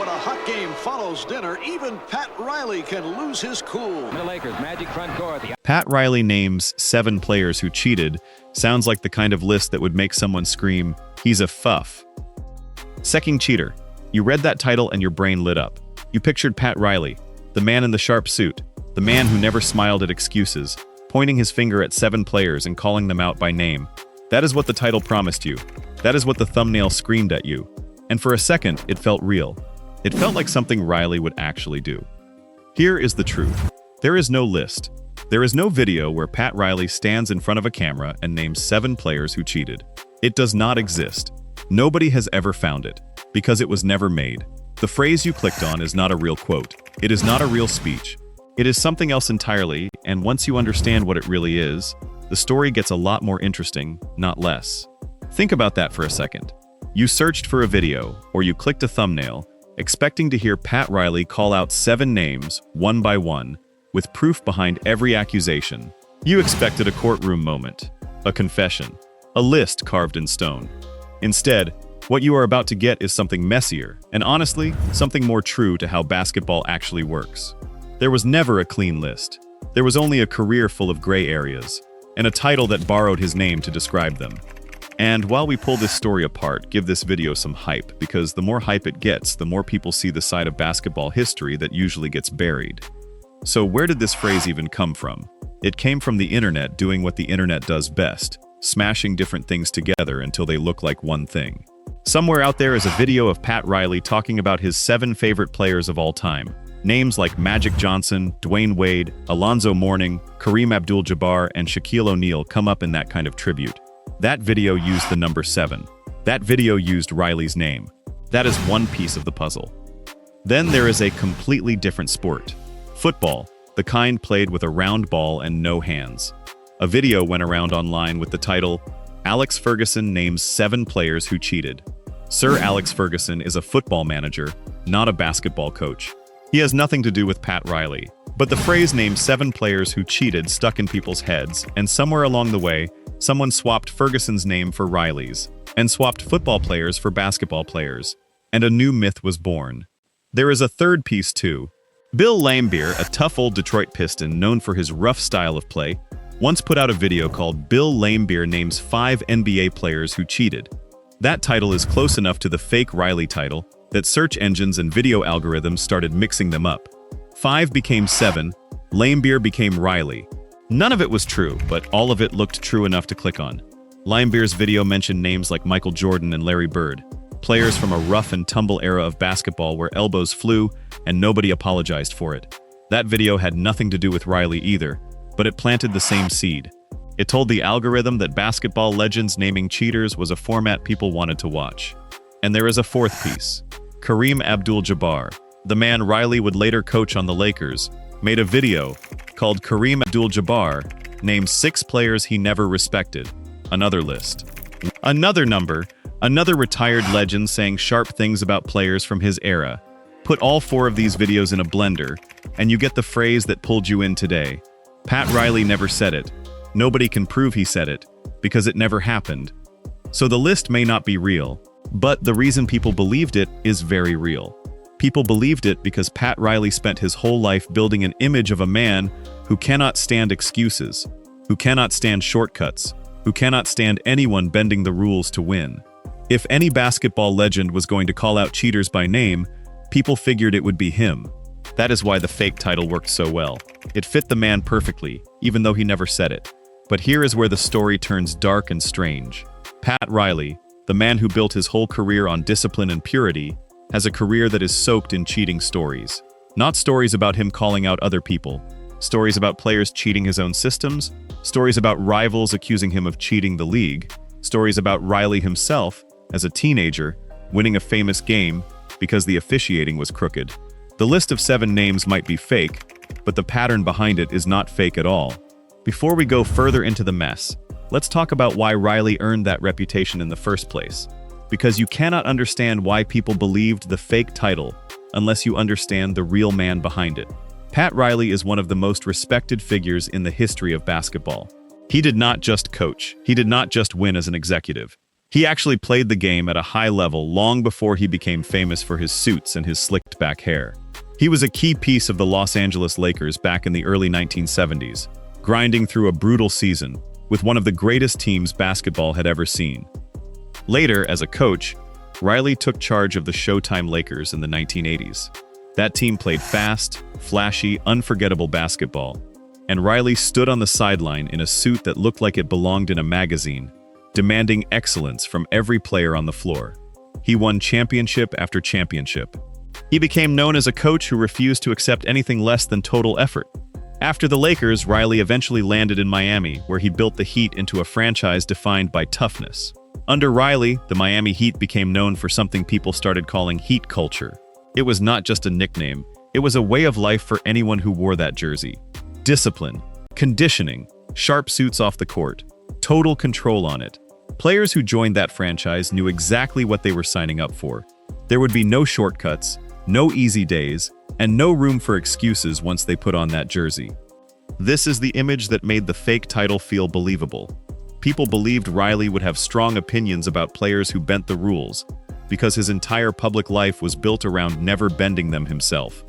when a hot game follows dinner, even Pat Riley can lose his cool. The Lakers, magic front court. Pat Riley names 7 players who cheated. Sounds like the kind of list that would make someone scream, "He's a fuff." Cking cheater. You read that title and your brain lit up. You pictured Pat Riley, the man in the sharp suit, the man who never smiled at excuses, pointing his finger at 7 players and calling them out by name. That is what the title promised you. That is what the thumbnail screamed at you. And for a second, it felt real. It felt like something Riley would actually do. Here is the truth. There is no list. There is no video where Pat Riley stands in front of a camera and names 7 players who cheated. It does not exist. Nobody has ever found it, because it was never made. The phrase you clicked on is not a real quote. It is not a real speech. It is something else entirely, and once you understand what it really is, the story gets a lot more interesting, not less. Think about that for a second. You searched for a video, or you clicked a thumbnail, expecting to hear Pat Riley call out 7 names, one by one, with proof behind every accusation. You expected a courtroom moment, a confession, a list carved in stone. Instead, what you are about to get is something messier, and honestly, something more true to how basketball actually works. There was never a clean list. There was only a career full of gray areas, and a title that borrowed his name to describe them. And while we pull this story apart, give this video some hype, because the more hype it gets, the more people see the side of basketball history that usually gets buried. So where did this phrase even come from? It came from the internet doing what the internet does best, smashing different things together until they look like one thing. Somewhere out there is a video of Pat Riley talking about his 7 favorite players of all time. Names like Magic Johnson, Dwayne Wade, Alonzo Mourning, Kareem Abdul-Jabbar, and Shaquille O'Neal come up in that kind of tribute. That video used the number 7. That video used Riley's name. That is one piece of the puzzle. Then there is a completely different sport. Football, the kind played with a round ball and no hands. A video went around online with the title, "Alex Ferguson names 7 players who cheated." Sir Alex Ferguson is a football manager, not a basketball coach. He has nothing to do with Pat Riley. But the phrase named 7 players who cheated stuck in people's heads, and somewhere along the way, someone swapped Ferguson's name for Riley's, and swapped football players for basketball players, and a new myth was born. There is a third piece too. Bill Laimbeer, a tough old Detroit Piston known for his rough style of play, once put out a video called "Bill Laimbeer Names 5 NBA Players Who Cheated." That title is close enough to the fake Riley title that search engines and video algorithms started mixing them up. 5 became 7, Laimbeer became Riley. None of it was true, but all of it looked true enough to click on. Laimbeer's video mentioned names like Michael Jordan and Larry Bird, players from a rough and tumble era of basketball where elbows flew and nobody apologized for it. That video had nothing to do with Riley either, but it planted the same seed. It told the algorithm that basketball legends naming cheaters was a format people wanted to watch. And there is a fourth piece. Kareem Abdul-Jabbar, the man Riley would later coach on the Lakers, made a video called "Kareem Abdul-Jabbar Named 6 Players He Never Respected." Another list. Another number, another retired legend saying sharp things about players from his era. Put all 4 of these videos in a blender, and you get the phrase that pulled you in today. Pat Riley never said it. Nobody can prove he said it, because it never happened. So the list may not be real, but the reason people believed it is very real. People believed it because Pat Riley spent his whole life building an image of a man who cannot stand excuses, who cannot stand shortcuts, who cannot stand anyone bending the rules to win. If any basketball legend was going to call out cheaters by name, people figured it would be him. That is why the fake title worked so well. It fit the man perfectly, even though he never said it. But here is where the story turns dark and strange. Pat Riley, the man who built his whole career on discipline and purity, has a career that is soaked in cheating stories. Not stories about him calling out other people, stories about players cheating his own systems, stories about rivals accusing him of cheating the league, stories about Riley himself, as a teenager, winning a famous game because the officiating was crooked. The list of 7 names might be fake, but the pattern behind it is not fake at all. Before we go further into the mess, let's talk about why Riley earned that reputation in the first place. Because you cannot understand why people believed the fake title unless you understand the real man behind it. Pat Riley is one of the most respected figures in the history of basketball. He did not just coach. He did not just win as an executive. He actually played the game at a high level long before he became famous for his suits and his slicked back hair. He was a key piece of the Los Angeles Lakers back in the early 1970s, grinding through a brutal season with one of the greatest teams basketball had ever seen. Later, as a coach, Riley took charge of the Showtime Lakers in the 1980s. That team played fast, flashy, unforgettable basketball, and Riley stood on the sideline in a suit that looked like it belonged in a magazine, demanding excellence from every player on the floor. He won championship after championship. He became known as a coach who refused to accept anything less than total effort. After the Lakers, Riley eventually landed in Miami, where he built the Heat into a franchise defined by toughness. Under Riley, the Miami Heat became known for something people started calling Heat culture. It was not just a nickname, it was a way of life for anyone who wore that jersey. Discipline, conditioning, sharp suits off the court, total control on it. Players who joined that franchise knew exactly what they were signing up for. There would be no shortcuts, no easy days, and no room for excuses once they put on that jersey. This is the image that made the fake title feel believable. People believed Riley would have strong opinions about players who bent the rules, because his entire public life was built around never bending them himself.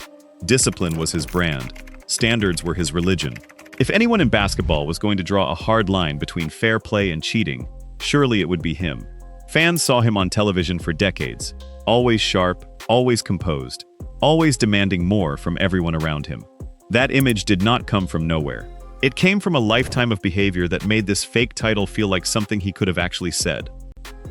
Discipline was his brand. Standards were his religion. If anyone in basketball was going to draw a hard line between fair play and cheating, surely it would be him. Fans saw him on television for decades, always sharp, always composed, always demanding more from everyone around him. That image did not come from nowhere. It came from a lifetime of behavior that made this fake title feel like something he could have actually said.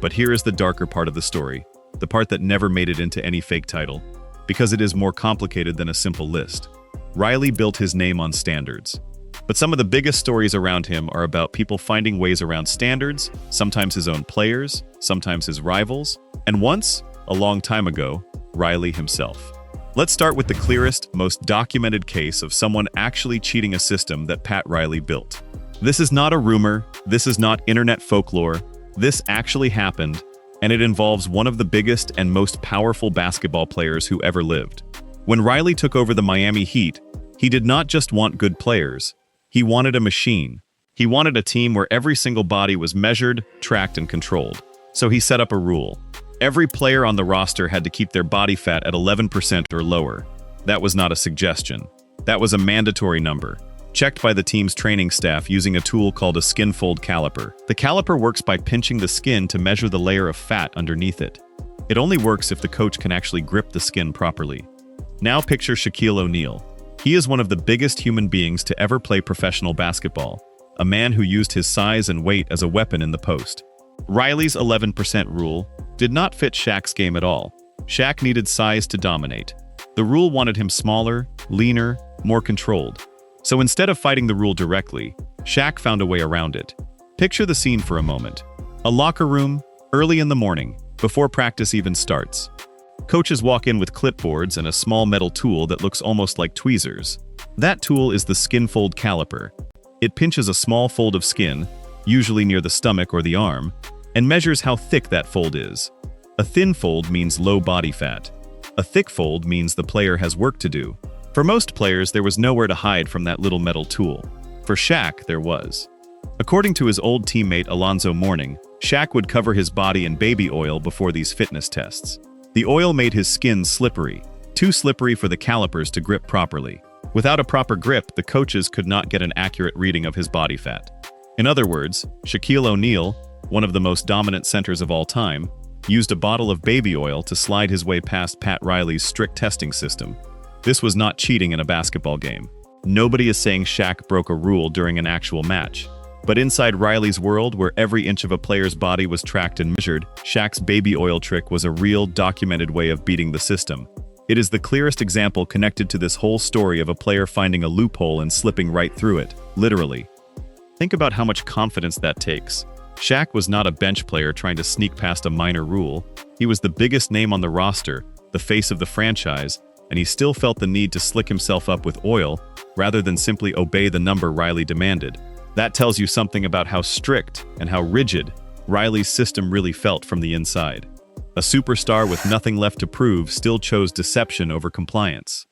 But here is the darker part of the story, the part that never made it into any fake title, because it is more complicated than a simple list. Riley built his name on standards. But some of the biggest stories around him are about people finding ways around standards, sometimes his own players, sometimes his rivals, and once, a long time ago, Riley himself. Let's start with the clearest, most documented case of someone actually cheating a system that Pat Riley built. This is not a rumor, this is not internet folklore, this actually happened, and it involves one of the biggest and most powerful basketball players who ever lived. When Riley took over the Miami Heat, he did not just want good players, he wanted a machine. He wanted a team where every single body was measured, tracked, and controlled. So he set up a rule. Every player on the roster had to keep their body fat at 11% or lower. That was not a suggestion. That was a mandatory number, checked by the team's training staff using a tool called a skin fold caliper. The caliper works by pinching the skin to measure the layer of fat underneath it. It only works if the coach can actually grip the skin properly. Now picture Shaquille O'Neal. He is one of the biggest human beings to ever play professional basketball, a man who used his size and weight as a weapon in the post. Riley's 11% rule did not fit Shaq's game at all. Shaq needed size to dominate. The rule wanted him smaller, leaner, more controlled. So instead of fighting the rule directly, Shaq found a way around it. Picture the scene for a moment. A locker room, early in the morning, before practice even starts. Coaches walk in with clipboards and a small metal tool that looks almost like tweezers. That tool is the skin fold caliper. It pinches a small fold of skin, usually near the stomach or the arm, and measures how thick that fold is. A thin fold means low body fat. A thick fold means the player has work to do. For most players, there was nowhere to hide from that little metal tool. For Shaq, there was. According to his old teammate Alonzo Mourning, Shaq would cover his body in baby oil before these fitness tests. The oil made his skin slippery, too slippery for the calipers to grip properly. Without a proper grip, the coaches could not get an accurate reading of his body fat. In other words, Shaquille O'Neal, one of the most dominant centers of all time, used a bottle of baby oil to slide his way past Pat Riley's strict testing system. This was not cheating in a basketball game. Nobody is saying Shaq broke a rule during an actual match. But inside Riley's world, where every inch of a player's body was tracked and measured, Shaq's baby oil trick was a real, documented way of beating the system. It is the clearest example connected to this whole story of a player finding a loophole and slipping right through it, literally. Think about how much confidence that takes. Shaq was not a bench player trying to sneak past a minor rule. He was the biggest name on the roster, the face of the franchise, and he still felt the need to slick himself up with oil, rather than simply obey the number Riley demanded. That tells you something about how strict and how rigid Riley's system really felt from the inside. A superstar with nothing left to prove still chose deception over compliance.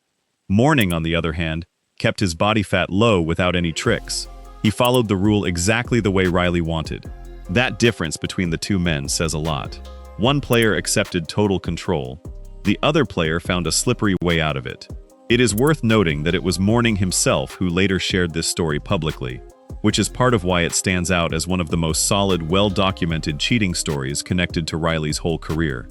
Mourning, on the other hand, kept his body fat low without any tricks. He followed the rule exactly the way Riley wanted. That difference between the two men says a lot. One player accepted total control. The other player found a slippery way out of it. It is worth noting that it was Morning himself who later shared this story publicly, which is part of why it stands out as one of the most solid, well-documented cheating stories connected to Riley's whole career.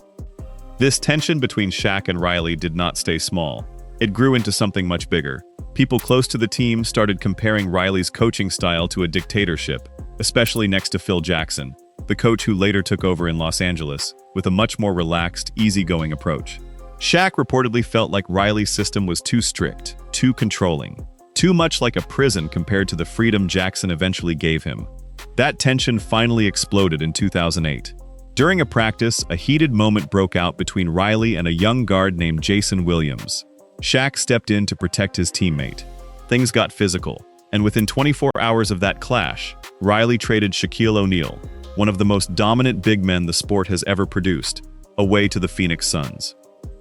This tension between Shaq and Riley did not stay small. It grew into something much bigger. People close to the team started comparing Riley's coaching style to a dictatorship, especially next to Phil Jackson, the coach who later took over in Los Angeles, with a much more relaxed, easygoing approach. Shaq reportedly felt like Riley's system was too strict, too controlling, too much like a prison compared to the freedom Jackson eventually gave him. That tension finally exploded in 2008. During a practice, a heated moment broke out between Riley and a young guard named Jason Williams. Shaq stepped in to protect his teammate. Things got physical, and within 24 hours of that clash, Riley traded Shaquille O'Neal, one of the most dominant big men the sport has ever produced, away to the Phoenix Suns.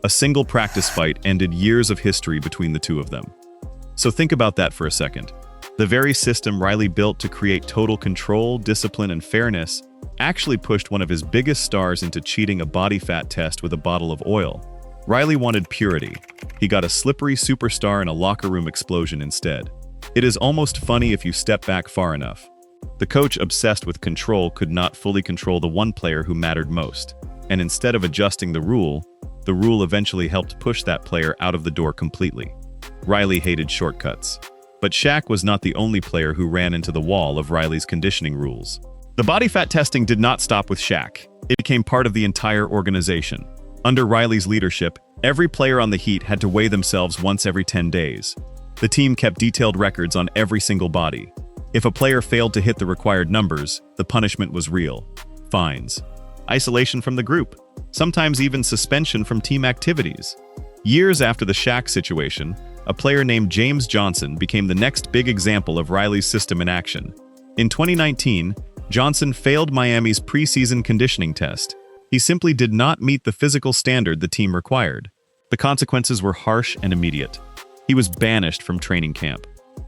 A single practice fight ended years of history between the two of them. So think about that for a second. The very system Riley built to create total control, discipline, and fairness actually pushed one of his biggest stars into cheating a body fat test with a bottle of oil. Riley wanted purity. He got a slippery superstar and a locker room explosion instead. It is almost funny if you step back far enough. The coach obsessed with control could not fully control the one player who mattered most, and instead of adjusting the rule eventually helped push that player out of the door completely. Riley hated shortcuts. But Shaq was not the only player who ran into the wall of Riley's conditioning rules. The body fat testing did not stop with Shaq. It became part of the entire organization. Under Riley's leadership, every player on the Heat had to weigh themselves once every 10 days. The team kept detailed records on every single body. If a player failed to hit the required numbers, the punishment was real. Fines, isolation from the group, sometimes even suspension from team activities. Years after the Shaq situation, a player named James Johnson became the next big example of Riley's system in action. In 2019, Johnson failed Miami's preseason conditioning test. He simply did not meet the physical standard the team required. The consequences were harsh and immediate. He was banished from training camp.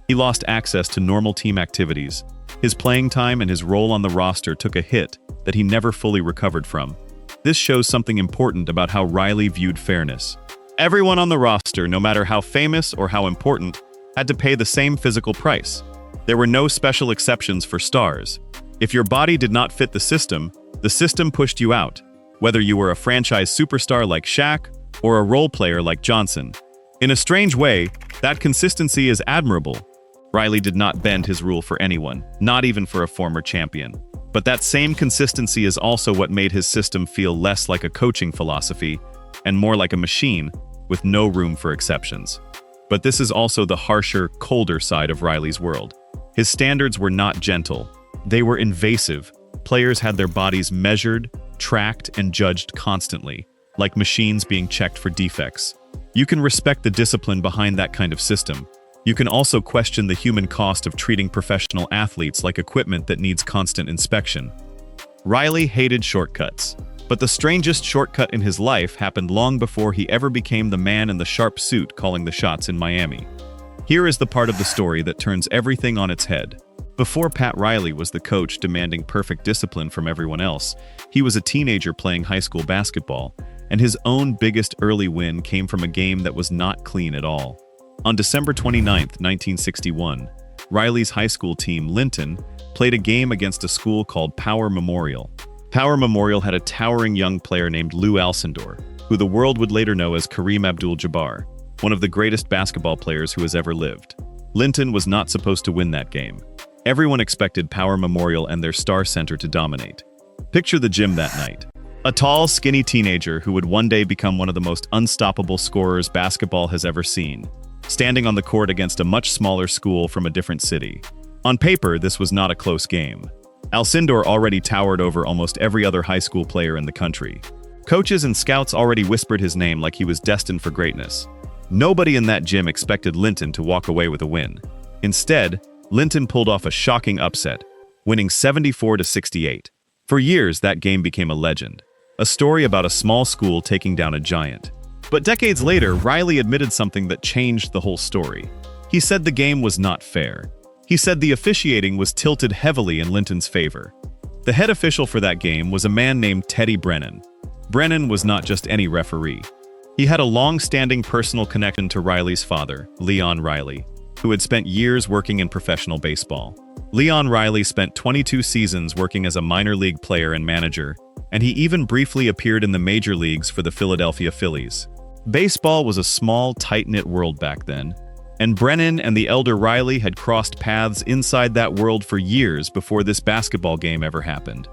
He lost access to normal team activities. His playing time and his role on the roster took a hit that he never fully recovered from. This shows something important about how Riley viewed fairness. Everyone on the roster, no matter how famous or how important, had to pay the same physical price. There were no special exceptions for stars. If your body did not fit the system pushed you out, whether you were a franchise superstar like Shaq or a role player like Johnson. In a strange way, that consistency is admirable. Riley did not bend his rule for anyone, not even for a former champion. But that same consistency is also what made his system feel less like a coaching philosophy and more like a machine with no room for exceptions. But this is also the harsher, colder side of Riley's world. His standards were not gentle. They were invasive. Players had their bodies measured, tracked, and judged constantly, like machines being checked for defects. You can respect the discipline behind that kind of system. You can also question the human cost of treating professional athletes like equipment that needs constant inspection. Riley hated shortcuts, but the strangest shortcut in his life happened long before he ever became the man in the sharp suit calling the shots in Miami. Here is the part of the story that turns everything on its head. Before Pat Riley was the coach demanding perfect discipline from everyone else, he was a teenager playing high school basketball, and his own biggest early win came from a game that was not clean at all. On December 29, 1961, Riley's high school team, Linton, played a game against a school called Power Memorial. Power Memorial had a towering young player named Lou Alcindor, who the world would later know as Kareem Abdul-Jabbar, one of the greatest basketball players who has ever lived. Linton was not supposed to win that game. Everyone expected Power Memorial and their star center to dominate. Picture the gym that night. A tall, skinny teenager who would one day become one of the most unstoppable scorers basketball has ever seen, standing on the court against a much smaller school from a different city. On paper, this was not a close game. Alcindor already towered over almost every other high school player in the country. Coaches and scouts already whispered his name like he was destined for greatness. Nobody in that gym expected Linton to walk away with a win. Instead, Linton pulled off a shocking upset, winning 74-68. For years, that game became a legend, a story about a small school taking down a giant. But decades later, Riley admitted something that changed the whole story. He said the game was not fair. He said the officiating was tilted heavily in Linton's favor. The head official for that game was a man named Teddy Brennan. Brennan was not just any referee. He had a long-standing personal connection to Riley's father, Leon Riley, who had spent years working in professional baseball. Leon Riley spent 22 seasons working as a minor league player and manager, and he even briefly appeared in the major leagues for the Philadelphia Phillies. Baseball was a small, tight-knit world back then, and Brennan and the elder Riley had crossed paths inside that world for years before this basketball game ever happened.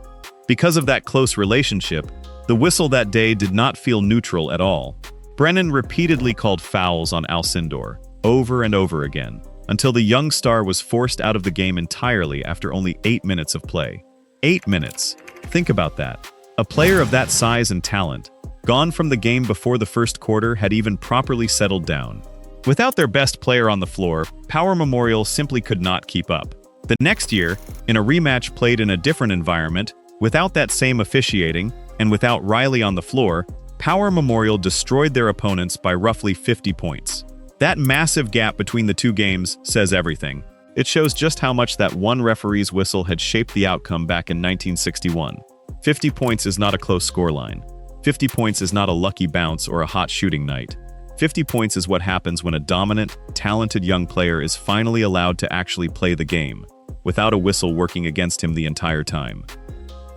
Because of that close relationship, the whistle that day did not feel neutral at all. Brennan repeatedly called fouls on Alcindor, over and over again, until the young star was forced out of the game entirely after only 8 minutes of play. 8 minutes. Think about that. A player of that size and talent, gone from the game before the first quarter, had even properly settled down. Without their best player on the floor, Power Memorial simply could not keep up. The next year, in a rematch played in a different environment, without that same officiating, and without Riley on the floor, Power Memorial destroyed their opponents by roughly 50 points. That massive gap between the two games says everything. It shows just how much that one referee's whistle had shaped the outcome back in 1961. 50 points is not a close scoreline. 50 points is not a lucky bounce or a hot shooting night. 50 points is what happens when a dominant, talented young player is finally allowed to actually play the game, without a whistle working against him the entire time.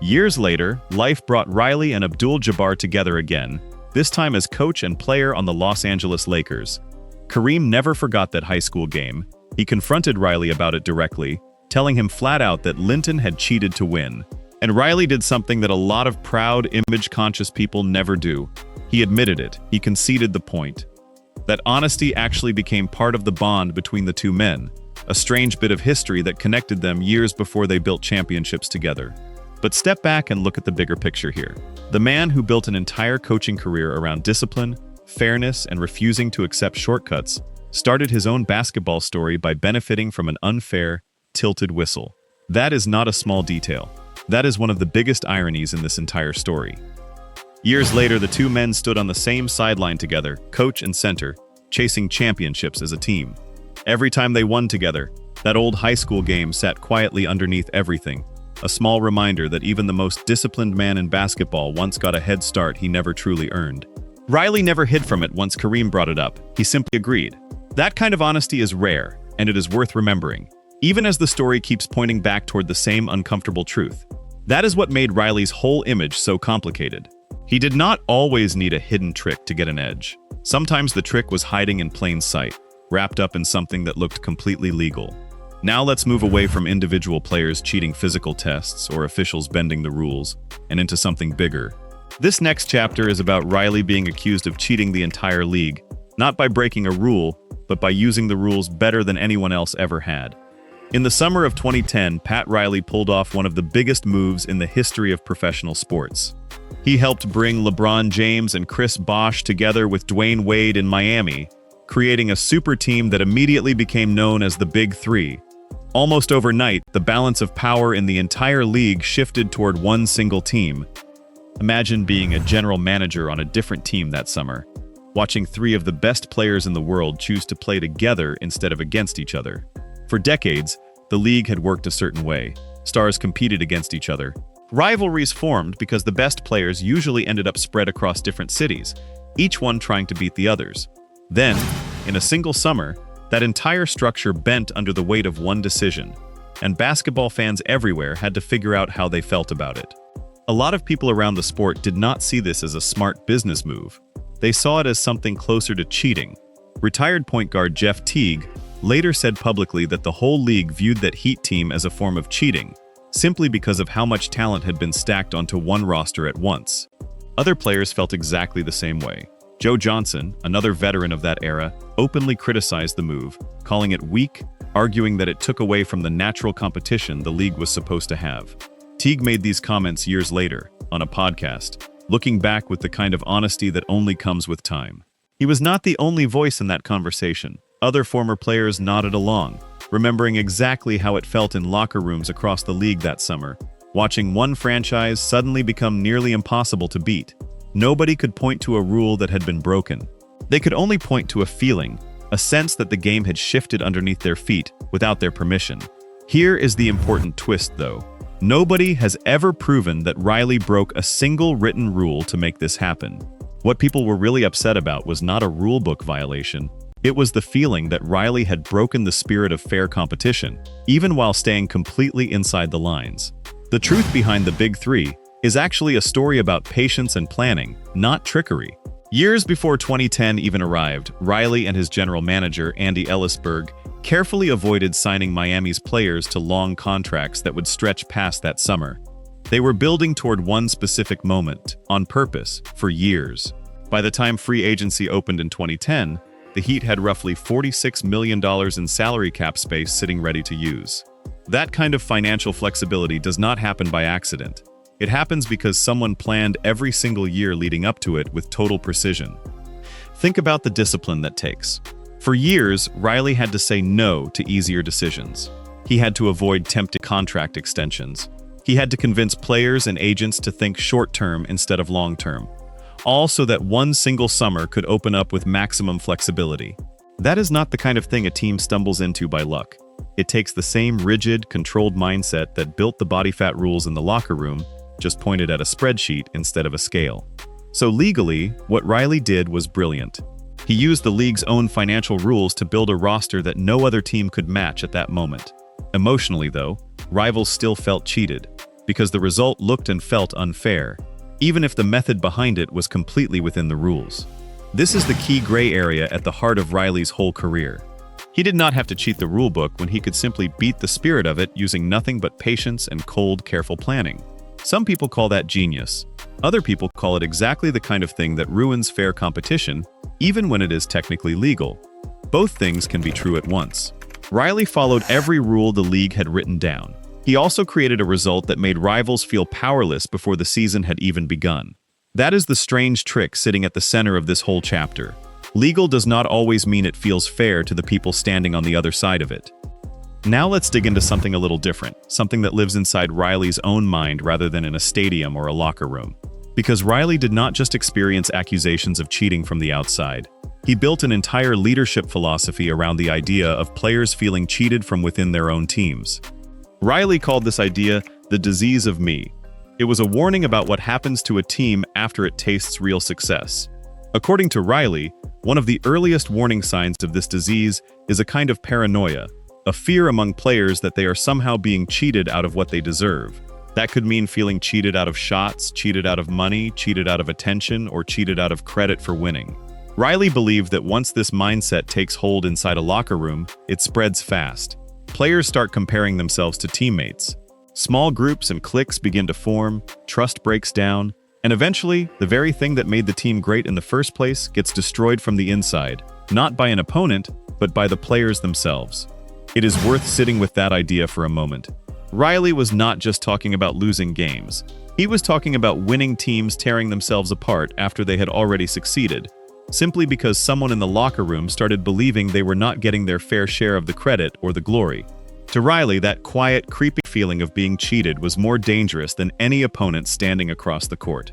Years later, life brought Riley and Abdul-Jabbar together again, this time as coach and player on the Los Angeles Lakers. Kareem never forgot that high school game. He confronted Riley about it directly, telling him flat out that Linton had cheated to win. And Riley did something that a lot of proud, image-conscious people never do. He admitted it. He conceded the point. That honesty actually became part of the bond between the two men, a strange bit of history that connected them years before they built championships together. But step back and look at the bigger picture here. The man who built an entire coaching career around discipline, fairness, and refusing to accept shortcuts started his own basketball story by benefiting from an unfair, tilted whistle. That is not a small detail. That is one of the biggest ironies in this entire story. Years later, the two men stood on the same sideline together, coach and center, chasing championships as a team. Every time they won together, that old high school game sat quietly underneath everything, a small reminder that even the most disciplined man in basketball once got a head start he never truly earned. Riley never hid from it once Kareem brought it up. He simply agreed. That kind of honesty is rare, and it is worth remembering, even as the story keeps pointing back toward the same uncomfortable truth. That is what made Riley's whole image so complicated. He did not always need a hidden trick to get an edge. Sometimes the trick was hiding in plain sight, wrapped up in something that looked completely legal. Now let's move away from individual players cheating physical tests or officials bending the rules, and into something bigger. This next chapter is about Riley being accused of cheating the entire league, not by breaking a rule, but by using the rules better than anyone else ever had. In the summer of 2010, Pat Riley pulled off one of the biggest moves in the history of professional sports. He helped bring LeBron James and Chris Bosh together with Dwayne Wade in Miami, creating a super team that immediately became known as the Big Three. Almost overnight, the balance of power in the entire league shifted toward one single team. Imagine being a general manager on a different team that summer, watching three of the best players in the world choose to play together instead of against each other. For decades, the league had worked a certain way. Stars competed against each other. Rivalries formed because the best players usually ended up spread across different cities, each one trying to beat the others. Then, in a single summer, that entire structure bent under the weight of one decision, and basketball fans everywhere had to figure out how they felt about it. A lot of people around the sport did not see this as a smart business move. They saw it as something closer to cheating. Retired point guard Jeff Teague later said publicly that the whole league viewed that Heat team as a form of cheating, simply because of how much talent had been stacked onto one roster at once. Other players felt exactly the same way. Joe Johnson, another veteran of that era, openly criticized the move, calling it weak, arguing that it took away from the natural competition the league was supposed to have. Teague made these comments years later, on a podcast, looking back with the kind of honesty that only comes with time. He was not the only voice in that conversation. Other former players nodded along, remembering exactly how it felt in locker rooms across the league that summer, watching one franchise suddenly become nearly impossible to beat. Nobody could point to a rule that had been broken. They could only point to a feeling, a sense that the game had shifted underneath their feet without their permission. Here is the important twist, though. Nobody has ever proven that Riley broke a single written rule to make this happen. What people were really upset about was not a rulebook violation. It was the feeling that Riley had broken the spirit of fair competition, even while staying completely inside the lines. The truth behind the Big Three is actually a story about patience and planning, not trickery. Years before 2010 even arrived, Riley and his general manager, Andy Ellisberg, carefully avoided signing Miami's players to long contracts that would stretch past that summer. They were building toward one specific moment, on purpose, for years. By the time free agency opened in 2010, the Heat had roughly $46 million in salary cap space sitting ready to use. That kind of financial flexibility does not happen by accident. It happens because someone planned every single year leading up to it with total precision. Think about the discipline that takes. For years, Riley had to say no to easier decisions. He had to avoid tempting contract extensions. He had to convince players and agents to think short-term instead of long-term, all so that one single summer could open up with maximum flexibility. That is not the kind of thing a team stumbles into by luck. It takes the same rigid, controlled mindset that built the body fat rules in the locker room, just pointed at a spreadsheet instead of a scale. So legally, what Riley did was brilliant. He used the league's own financial rules to build a roster that no other team could match at that moment. Emotionally, though, rivals still felt cheated, because the result looked and felt unfair, even if the method behind it was completely within the rules. This is the key gray area at the heart of Riley's whole career. He did not have to cheat the rulebook when he could simply beat the spirit of it using nothing but patience and cold, careful planning. Some people call that genius. Other people call it exactly the kind of thing that ruins fair competition, even when it is technically legal. Both things can be true at once. Riley followed every rule the league had written down. He also created a result that made rivals feel powerless before the season had even begun. That is the strange trick sitting at the center of this whole chapter. Legal does not always mean it feels fair to the people standing on the other side of it. Now let's dig into something a little different, something that lives inside Riley's own mind rather than in a stadium or a locker room. Because Riley did not just experience accusations of cheating from the outside. He built an entire leadership philosophy around the idea of players feeling cheated from within their own teams. Riley called this idea the disease of me. It was a warning about what happens to a team after it tastes real success. According to Riley, one of the earliest warning signs of this disease is a kind of paranoia, a fear among players that they are somehow being cheated out of what they deserve. That could mean feeling cheated out of shots, cheated out of money, cheated out of attention, or cheated out of credit for winning. Riley believed that once this mindset takes hold inside a locker room, it spreads fast. Players start comparing themselves to teammates. Small groups and cliques begin to form, trust breaks down, and eventually, the very thing that made the team great in the first place gets destroyed from the inside, not by an opponent, but by the players themselves. It is worth sitting with that idea for a moment. Riley was not just talking about losing games. He was talking about winning teams tearing themselves apart after they had already succeeded, simply because someone in the locker room started believing they were not getting their fair share of the credit or the glory. To Riley, that quiet, creepy feeling of being cheated was more dangerous than any opponent standing across the court.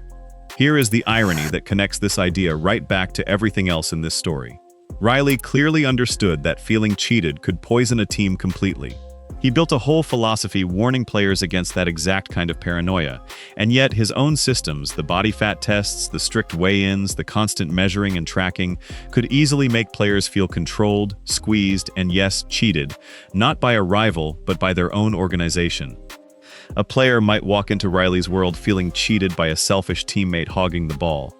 Here is the irony that connects this idea right back to everything else in this story. Riley clearly understood that feeling cheated could poison a team completely. He built a whole philosophy warning players against that exact kind of paranoia, and yet his own systems, the body fat tests, the strict weigh-ins, the constant measuring and tracking, could easily make players feel controlled, squeezed, and yes, cheated, not by a rival, but by their own organization. A player might walk into Riley's world feeling cheated by a selfish teammate hogging the ball.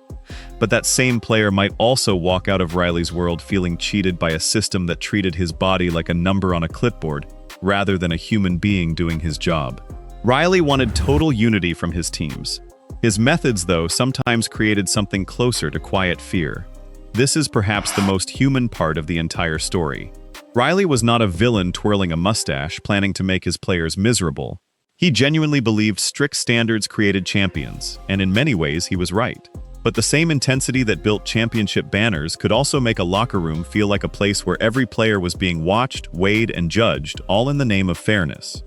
But that same player might also walk out of Riley's world feeling cheated by a system that treated his body like a number on a clipboard, rather than a human being doing his job. Riley wanted total unity from his teams. His methods, though, sometimes created something closer to quiet fear. This is perhaps the most human part of the entire story. Riley was not a villain twirling a mustache, planning to make his players miserable. He genuinely believed strict standards created champions, and in many ways he was right. But the same intensity that built championship banners could also make a locker room feel like a place where every player was being watched, weighed, and judged, all in the name of fairness.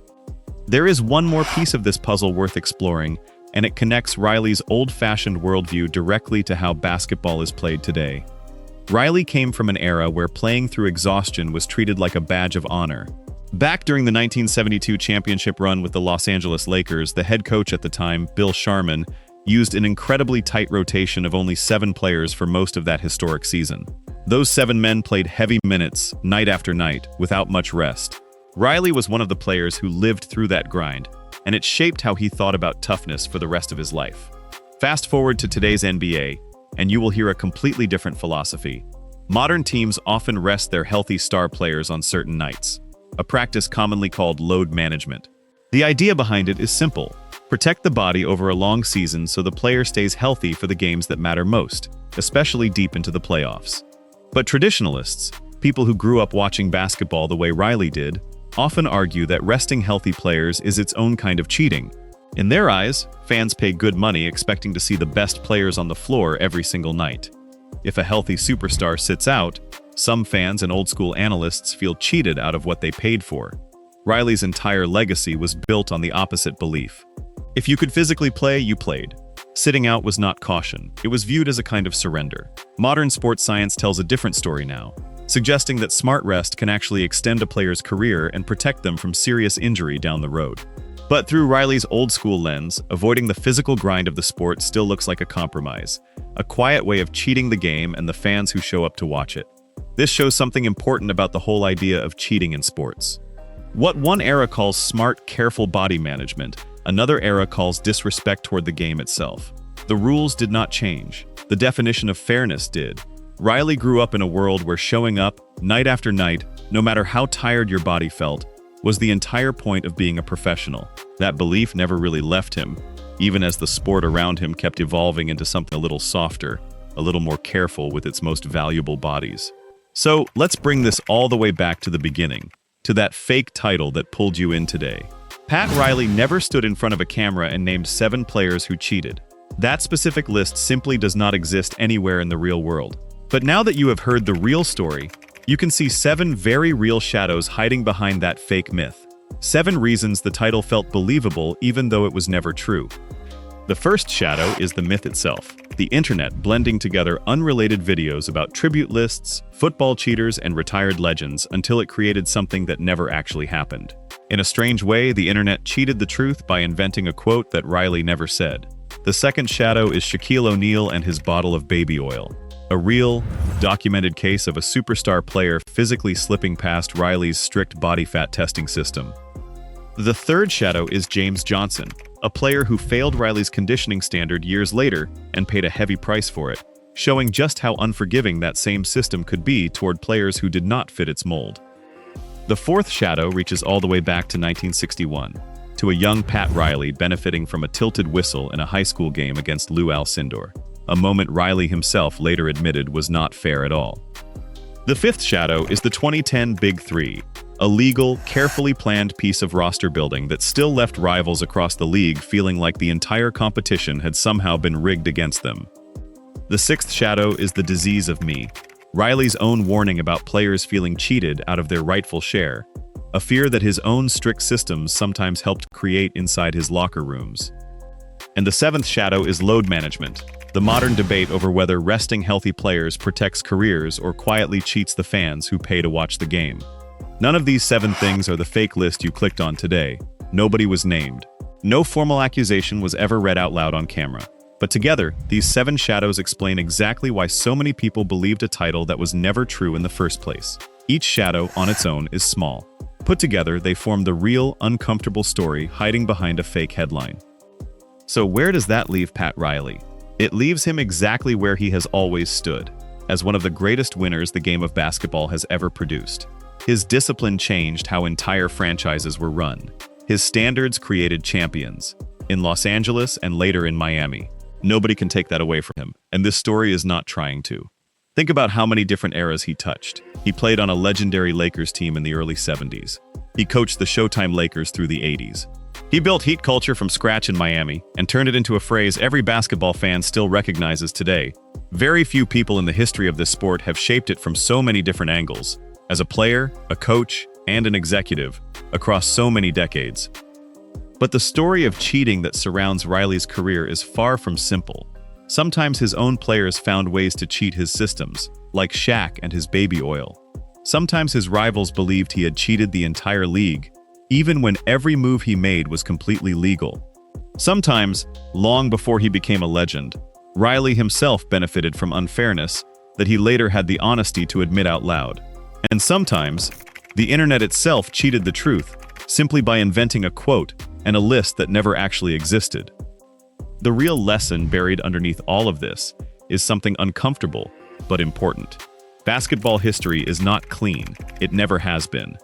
There is one more piece of this puzzle worth exploring, and it connects Riley's old-fashioned worldview directly to how basketball is played today. Riley came from an era where playing through exhaustion was treated like a badge of honor. Back during the 1972 championship run with the Los Angeles Lakers, the head coach at the time, Bill Sharman, used an incredibly tight rotation of only 7 players for most of that historic season. Those 7 men played heavy minutes, night after night, without much rest. Riley was one of the players who lived through that grind, and it shaped how he thought about toughness for the rest of his life. Fast forward to today's NBA, and you will hear a completely different philosophy. Modern teams often rest their healthy star players on certain nights, a practice commonly called load management. The idea behind it is simple. Protect the body over a long season so the player stays healthy for the games that matter most, especially deep into the playoffs. But traditionalists, people who grew up watching basketball the way Riley did, often argue that resting healthy players is its own kind of cheating. In their eyes, fans pay good money expecting to see the best players on the floor every single night. If a healthy superstar sits out, some fans and old-school analysts feel cheated out of what they paid for. Riley's entire legacy was built on the opposite belief. If you could physically play, you played. Sitting out was not caution. It was viewed as a kind of surrender. Modern sports science tells a different story now, suggesting that smart rest can actually extend a player's career and protect them from serious injury down the road. But through Riley's old-school lens, avoiding the physical grind of the sport still looks like a compromise, a quiet way of cheating the game and the fans who show up to watch it. This shows something important about the whole idea of cheating in sports. What one era calls smart, careful body management, another era calls disrespect toward the game itself. The rules did not change. The definition of fairness did. Riley grew up in a world where showing up, night after night, no matter how tired your body felt, was the entire point of being a professional. That belief never really left him, even as the sport around him kept evolving into something a little softer, a little more careful with its most valuable bodies. So let's bring this all the way back to the beginning, to that fake title that pulled you in today. Pat Riley never stood in front of a camera and named 7 players who cheated. That specific list simply does not exist anywhere in the real world. But now that you have heard the real story, you can see 7 very real shadows hiding behind that fake myth. 7 reasons the title felt believable even though it was never true. The first shadow is the myth itself, the internet blending together unrelated videos about tribute lists, football cheaters, and retired legends until it created something that never actually happened. In a strange way, the internet cheated the truth by inventing a quote that Riley never said. The second shadow is Shaquille O'Neal and his bottle of baby oil, a real, documented case of a superstar player physically slipping past Riley's strict body fat testing system. The third shadow is James Johnson, a player who failed Riley's conditioning standard years later and paid a heavy price for it, showing just how unforgiving that same system could be toward players who did not fit its mold. The fourth shadow reaches all the way back to 1961, to a young Pat Riley benefiting from a tilted whistle in a high school game against Lou Alcindor, a moment Riley himself later admitted was not fair at all. The fifth shadow is the 2010 Big Three, a legal, carefully planned piece of roster building that still left rivals across the league feeling like the entire competition had somehow been rigged against them. The sixth shadow is the disease of me, Riley's own warning about players feeling cheated out of their rightful share, a fear that his own strict systems sometimes helped create inside his locker rooms. And the seventh shadow is load management, the modern debate over whether resting healthy players protects careers or quietly cheats the fans who pay to watch the game. None of these 7 things are the fake list you clicked on today. Nobody was named. No formal accusation was ever read out loud on camera. But together, these 7 shadows explain exactly why so many people believed a title that was never true in the first place. Each shadow, on its own, is small. Put together, they form the real, uncomfortable story hiding behind a fake headline. So where does that leave Pat Riley? It leaves him exactly where he has always stood, as one of the greatest winners the game of basketball has ever produced. His discipline changed how entire franchises were run. His standards created champions, in Los Angeles and later in Miami. Nobody can take that away from him, and this story is not trying to. Think about how many different eras he touched. He played on a legendary Lakers team in the early 70s. He coached the Showtime Lakers through the 80s. He built heat culture from scratch in Miami and turned it into a phrase every basketball fan still recognizes today. Very few people in the history of this sport have shaped it from so many different angles, as a player, a coach, and an executive, across so many decades. But the story of cheating that surrounds Riley's career is far from simple. Sometimes his own players found ways to cheat his systems, like Shaq and his baby oil. Sometimes his rivals believed he had cheated the entire league, even when every move he made was completely legal. Sometimes, long before he became a legend, Riley himself benefited from unfairness that he later had the honesty to admit out loud. And sometimes, the internet itself cheated the truth simply by inventing a quote and a list that never actually existed. The real lesson buried underneath all of this is something uncomfortable but important. Basketball history is not clean. It never has been.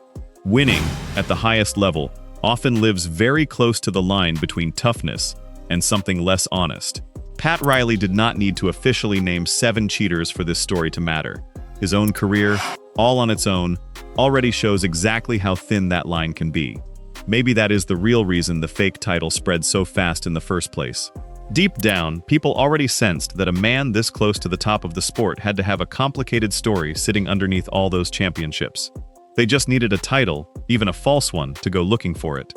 Winning at the highest level often lives very close to the line between toughness and something less honest. Pat Riley did not need to officially name 7 cheaters for this story to matter. His own career, all on its own, already shows exactly how thin that line can be. Maybe that is the real reason the fake title spread so fast in the first place. Deep down, people already sensed that a man this close to the top of the sport had to have a complicated story sitting underneath all those championships. They just needed a title, even a false one, to go looking for it.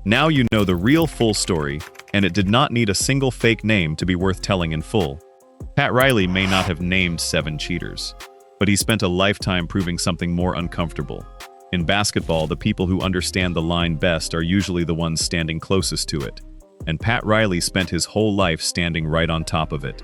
Now you know the real full story, and it did not need a single fake name to be worth telling in full. Pat Riley may not have named 7 cheaters, but he spent a lifetime proving something more uncomfortable. In basketball, the people who understand the line best are usually the ones standing closest to it, and Pat Riley spent his whole life standing right on top of it.